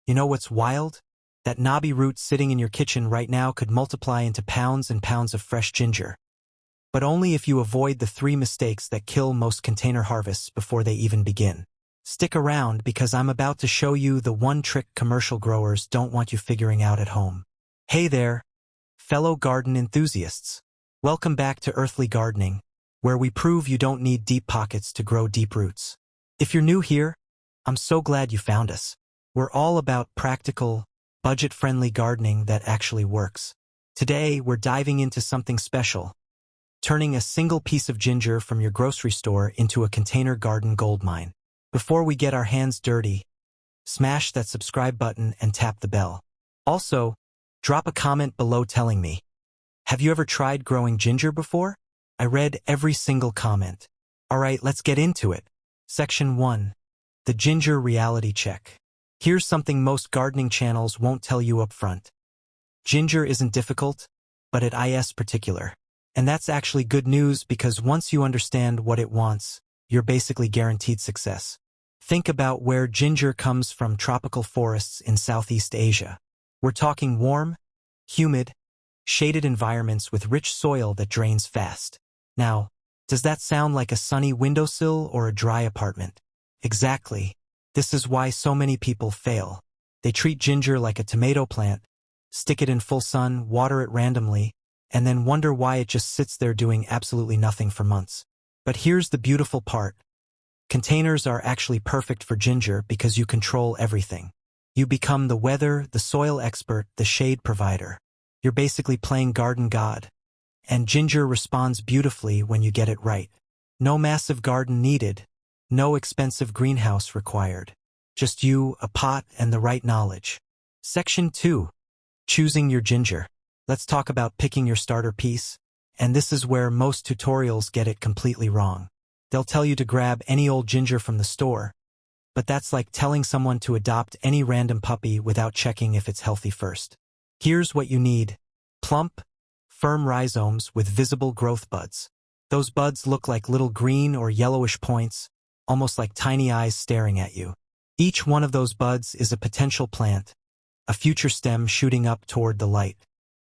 You know what's wild? That knobby root sitting in your kitchen right now could multiply into pounds and pounds of fresh ginger. But only if you avoid the 3 mistakes that kill most container harvests before they even begin. Stick around because I'm about to show you the one trick commercial growers don't want you figuring out at home. Hey there, fellow garden enthusiasts. Welcome back to Earthly Gardening, where we prove you don't need deep pockets to grow deep roots. If you're new here, I'm so glad you found us. We're all about practical, budget-friendly gardening that actually works. Today, we're diving into something special, turning a single piece of ginger from your grocery store into a container garden goldmine. Before we get our hands dirty, smash that subscribe button and tap the bell. Also, drop a comment below telling me, have you ever tried growing ginger before? I read every single comment. Alright, let's get into it. Section 1. The Ginger Reality Check. Here's something most gardening channels won't tell you up front. Ginger isn't difficult, but it is particular. And that's actually good news because once you understand what it wants, you're basically guaranteed success. Think about where ginger comes from: tropical forests in Southeast Asia. We're talking warm, humid, shaded environments with rich soil that drains fast. Now, does that sound like a sunny windowsill or a dry apartment? Exactly. This is why so many people fail. They treat ginger like a tomato plant, stick it in full sun, water it randomly, and then wonder why it just sits there doing absolutely nothing for months. But here's the beautiful part. Containers are actually perfect for ginger because you control everything. You become the weather, the soil expert, the shade provider. You're basically playing garden god. And ginger responds beautifully when you get it right. No massive garden needed. No expensive greenhouse required. Just you, a pot, and the right knowledge. Section 2. Choosing your ginger. Let's talk about picking your starter piece. And this is where most tutorials get it completely wrong. They'll tell you to grab any old ginger from the store, but that's like telling someone to adopt any random puppy without checking if it's healthy first. Here's what you need. Plump, firm rhizomes with visible growth buds. Those buds look like little green or yellowish points, almost like tiny eyes staring at you. Each one of those buds is a potential plant, a future stem shooting up toward the light.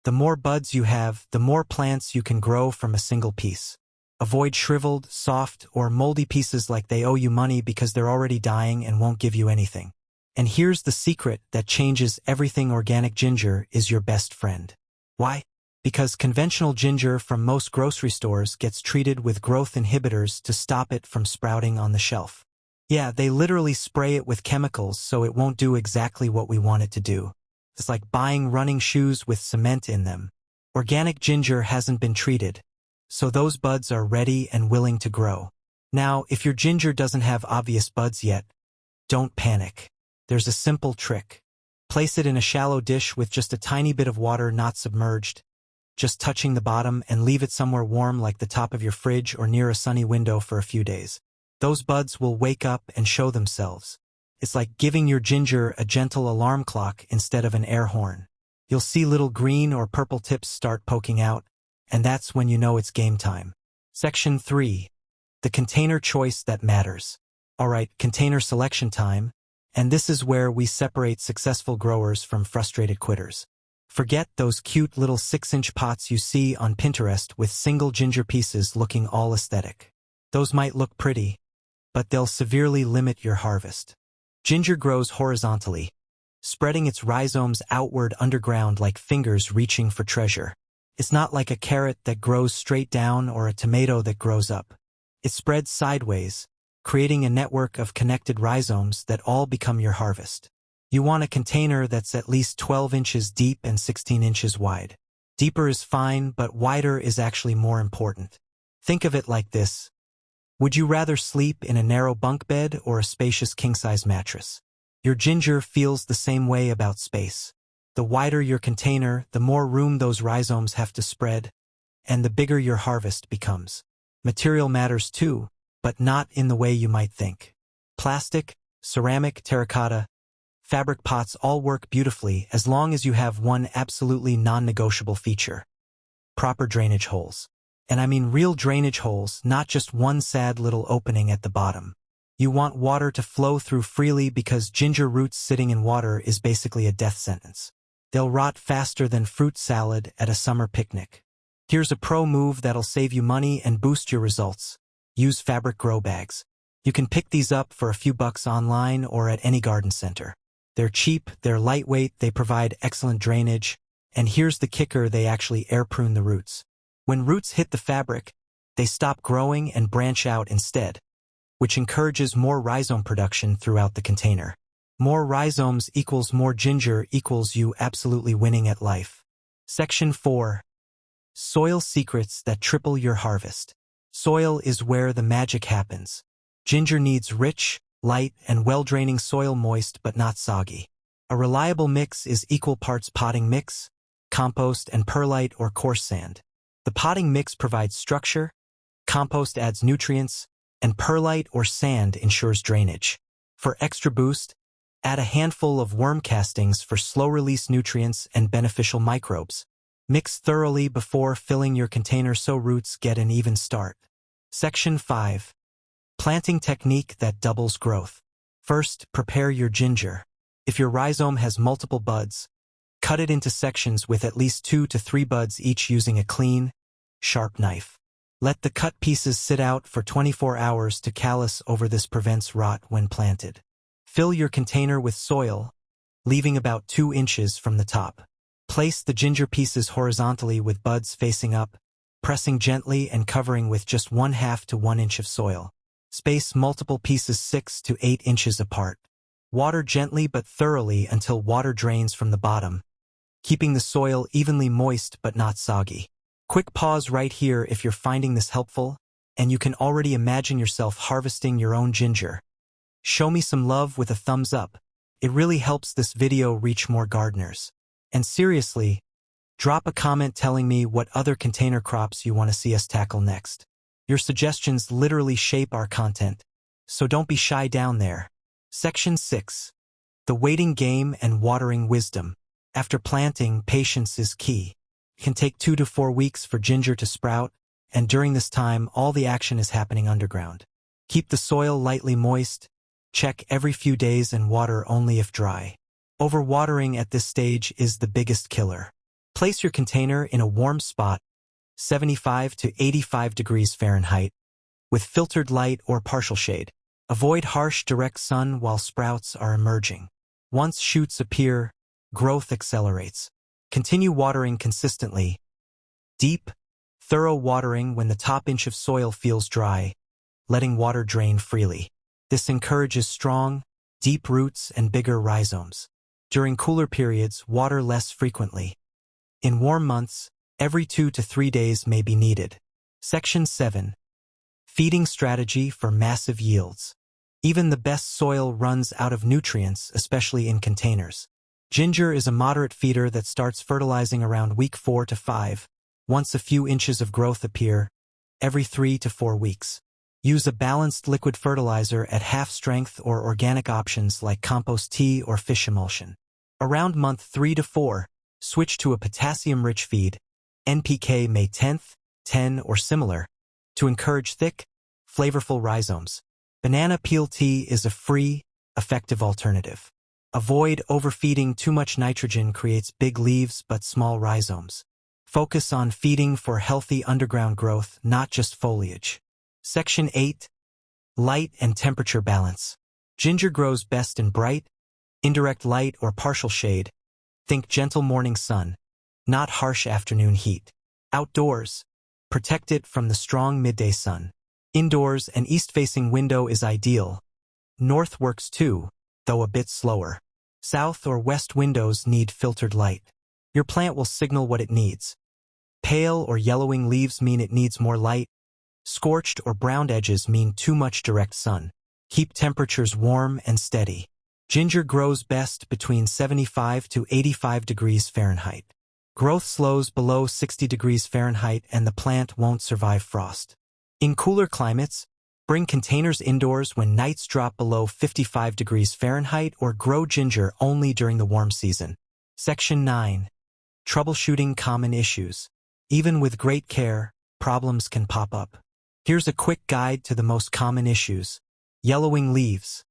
The more buds you have, the more plants you can grow from a single piece. Avoid shriveled, soft, or moldy pieces like they owe you money because they're already dying and won't give you anything. And here's the secret that changes everything: organic ginger is your best friend. Why? Because conventional ginger from most grocery stores gets treated with growth inhibitors to stop it from sprouting on the shelf. Yeah, they literally spray it with chemicals so it won't do exactly what we want it to do. It's like buying running shoes with cement in them. Organic ginger hasn't been treated, so those buds are ready and willing to grow. Now, if your ginger doesn't have obvious buds yet, don't panic. There's a simple trick. Place it in a shallow dish with just a tiny bit of water, not submerged, just touching the bottom, and leave it somewhere warm like the top of your fridge or near a sunny window for a few days. Those buds will wake up and show themselves. It's like giving your ginger a gentle alarm clock instead of an air horn. You'll see little green or purple tips start poking out, and that's when you know it's game time. Section 3. The container choice that matters. Alright, container selection time, and this is where we separate successful growers from frustrated quitters. Forget those cute little 6-inch pots you see on Pinterest with single ginger pieces looking all aesthetic. Those might look pretty, but they'll severely limit your harvest. Ginger grows horizontally, spreading its rhizomes outward underground like fingers reaching for treasure. It's not like a carrot that grows straight down or a tomato that grows up. It spreads sideways, creating a network of connected rhizomes that all become your harvest. You want a container that's at least 12 inches deep and 16 inches wide. Deeper is fine, but wider is actually more important. Think of it like this. Would you rather sleep in a narrow bunk bed or a spacious king-size mattress? Your ginger feels the same way about space. The wider your container, the more room those rhizomes have to spread, and the bigger your harvest becomes. Material matters too, but not in the way you might think. Plastic, ceramic, terracotta, fabric pots all work beautifully as long as you have one absolutely non-negotiable feature: proper drainage holes. And I mean real drainage holes, not just one sad little opening at the bottom. You want water to flow through freely because ginger roots sitting in water is basically a death sentence. They'll rot faster than fruit salad at a summer picnic. Here's a pro move that'll save you money and boost your results. Use fabric grow bags. You can pick these up for a few bucks online or at any garden center. They're cheap, they're lightweight, they provide excellent drainage, and here's the kicker, they actually air prune the roots. When roots hit the fabric, they stop growing and branch out instead, which encourages more rhizome production throughout the container. More rhizomes equals more ginger equals you absolutely winning at life. Section 4. Soil secrets that triple your harvest. Soil is where the magic happens. Ginger needs rich, light, and well-draining soil, moist but not soggy. A reliable mix is equal parts potting mix, compost, and perlite or coarse sand. The potting mix provides structure, compost adds nutrients, and perlite or sand ensures drainage. For extra boost, add a handful of worm castings for slow-release nutrients and beneficial microbes. Mix thoroughly before filling your container so roots get an even start. Section 5. Planting technique that doubles growth. First, prepare your ginger. If your rhizome has multiple buds, cut it into sections with at least 2 to 3 buds each using a clean, sharp knife. Let the cut pieces sit out for 24 hours to callus over. This prevents rot when planted. Fill your container with soil, leaving about 2 inches from the top. Place the ginger pieces horizontally with buds facing up, pressing gently and covering with just 1/2 to 1 inch of soil. Space multiple pieces 6 to 8 inches apart. Water gently but thoroughly until water drains from the bottom, keeping the soil evenly moist but not soggy. Quick pause right here if you're finding this helpful, and you can already imagine yourself harvesting your own ginger. Show me some love with a thumbs up. It really helps this video reach more gardeners. And seriously, drop a comment telling me what other container crops you want to see us tackle next. Your suggestions literally shape our content, so don't be shy down there. Section 6. The waiting game and watering wisdom. After planting, patience is key. It can take 2 to 4 weeks for ginger to sprout, and during this time, all the action is happening underground. Keep the soil lightly moist, check every few days, and water only if dry. Overwatering at this stage is the biggest killer. Place your container in a warm spot, 75 to 85 degrees Fahrenheit, with filtered light or partial shade. Avoid harsh direct sun while sprouts are emerging. Once shoots appear, growth accelerates. Continue watering consistently. Deep, thorough watering when the top inch of soil feels dry, letting water drain freely. This encourages strong, deep roots and bigger rhizomes. During cooler periods, water less frequently. In warm months, every 2 to 3 days may be needed. Section 7. Feeding strategy for massive yields. Even the best soil runs out of nutrients, especially in containers. Ginger is a moderate feeder that starts fertilizing around week 4 to 5, once a few inches of growth appear, every 3 to 4 weeks. Use a balanced liquid fertilizer at half strength or organic options like compost tea or fish emulsion. Around month 3 to 4, switch to a potassium-rich feed, NPK May 10th, 10 or similar, to encourage thick, flavorful rhizomes. Banana peel tea is a free, effective alternative. Avoid overfeeding. Too much nitrogen creates big leaves but small rhizomes. Focus on feeding for healthy underground growth, not just foliage. Section 8. Light and temperature balance. Ginger grows best in bright, indirect light or partial shade. Think gentle morning sun, not harsh afternoon heat. Outdoors, protect it from the strong midday sun. Indoors, an east-facing window is ideal. North works too, though a bit slower. South or west windows need filtered light. Your plant will signal what it needs. Pale or yellowing leaves mean it needs more light. Scorched or browned edges mean too much direct sun. Keep temperatures warm and steady. Ginger grows best between 75 to 85 degrees Fahrenheit. Growth slows below 60 degrees Fahrenheit and the plant won't survive frost. In cooler climates, bring containers indoors when nights drop below 55 degrees Fahrenheit or grow ginger only during the warm season. Section 9. Troubleshooting common issues. Even with great care, problems can pop up. Here's a quick guide to the most common issues. Yellowing leaves.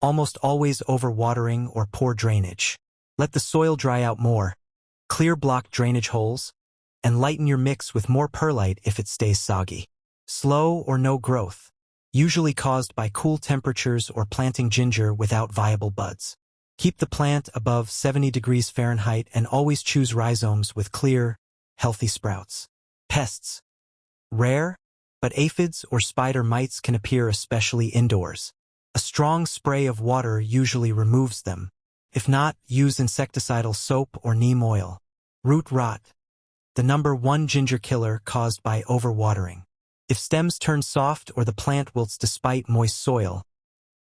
Almost always overwatering or poor drainage. Let the soil dry out more. Clear blocked drainage holes. And lighten your mix with more perlite if it stays soggy. Slow or no growth. Usually caused by cool temperatures or planting ginger without viable buds. Keep the plant above 70 degrees Fahrenheit and always choose rhizomes with clear, healthy sprouts. Pests. Rare, but aphids or spider mites can appear especially indoors. A strong spray of water usually removes them. If not, use insecticidal soap or neem oil. Root rot. The #1 ginger killer caused by overwatering. If stems turn soft or the plant wilts despite moist soil,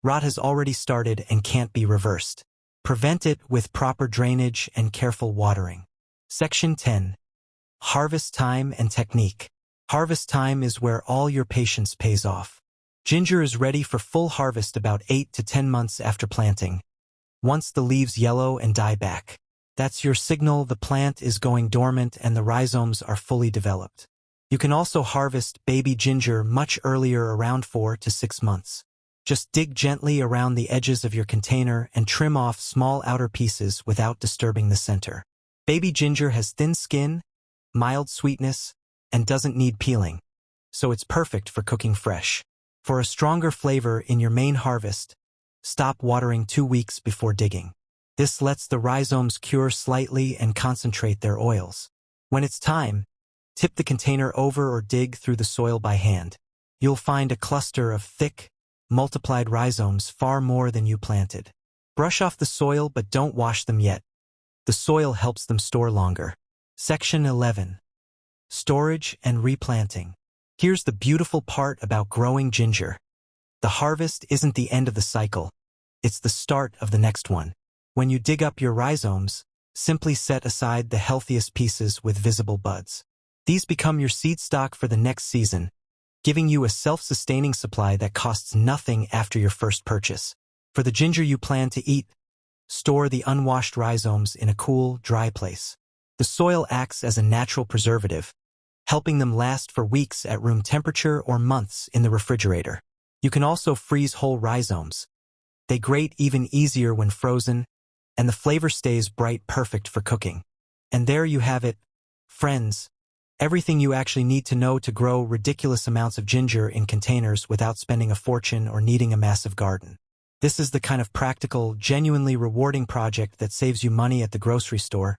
rot has already started and can't be reversed. Prevent it with proper drainage and careful watering. Section 10. Harvest time and technique. Harvest time is where all your patience pays off. Ginger is ready for full harvest about 8 to 10 months after planting. Once the leaves yellow and die back, that's your signal the plant is going dormant and the rhizomes are fully developed. You can also harvest baby ginger much earlier, around 4 to 6 months. Just dig gently around the edges of your container and trim off small outer pieces without disturbing the center. Baby ginger has thin skin, mild sweetness, and doesn't need peeling, so it's perfect for cooking fresh. For a stronger flavor in your main harvest, stop watering 2 weeks before digging. This lets the rhizomes cure slightly and concentrate their oils. When it's time, tip the container over or dig through the soil by hand. You'll find a cluster of thick, multiplied rhizomes, far more than you planted. Brush off the soil but don't wash them yet. The soil helps them store longer. Section 11. Storage and replanting. Here's the beautiful part about growing ginger. The harvest isn't the end of the cycle. It's the start of the next one. When you dig up your rhizomes, simply set aside the healthiest pieces with visible buds. These become your seed stock for the next season, giving you a self-sustaining supply that costs nothing after your first purchase. For the ginger you plan to eat, store the unwashed rhizomes in a cool, dry place. The soil acts as a natural preservative, helping them last for weeks at room temperature or months in the refrigerator. You can also freeze whole rhizomes. They grate even easier when frozen, and the flavor stays bright, perfect for cooking. And there you have it, friends. Everything you actually need to know to grow ridiculous amounts of ginger in containers without spending a fortune or needing a massive garden. This is the kind of practical, genuinely rewarding project that saves you money at the grocery store,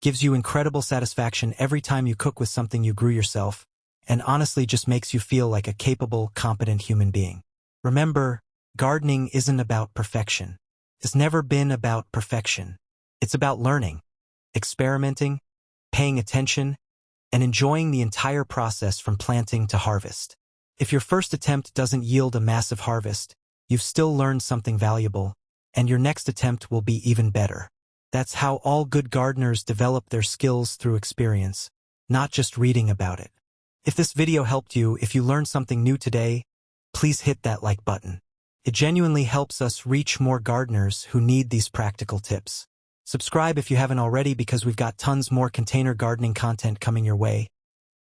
gives you incredible satisfaction every time you cook with something you grew yourself, and honestly just makes you feel like a capable, competent human being. Remember, gardening isn't about perfection. It's never been about perfection. It's about learning, experimenting, paying attention, and enjoying the entire process from planting to harvest. If your first attempt doesn't yield a massive harvest, you've still learned something valuable, and your next attempt will be even better. That's how all good gardeners develop their skills, through experience, not just reading about it. If this video helped you, if you learned something new today, please hit that like button. It genuinely helps us reach more gardeners who need these practical tips. Subscribe if you haven't already, because we've got tons more container gardening content coming your way.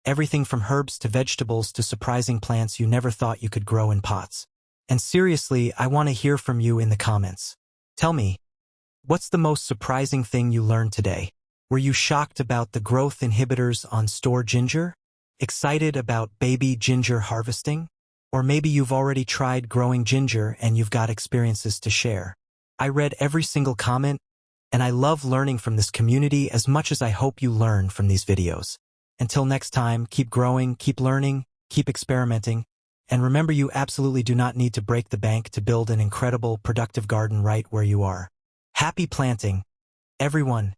Everything from herbs to vegetables to surprising plants you never thought you could grow in pots. And seriously, I want to hear from you in the comments. Tell me, what's the most surprising thing you learned today? Were you shocked about the growth inhibitors on store ginger? Excited about baby ginger harvesting? Or maybe you've already tried growing ginger and you've got experiences to share. I read every single comment, and I love learning from this community as much as I hope you learn from these videos. Until next time, keep growing, keep learning, keep experimenting, and remember, you absolutely do not need to break the bank to build an incredible, productive garden right where you are. Happy planting, everyone!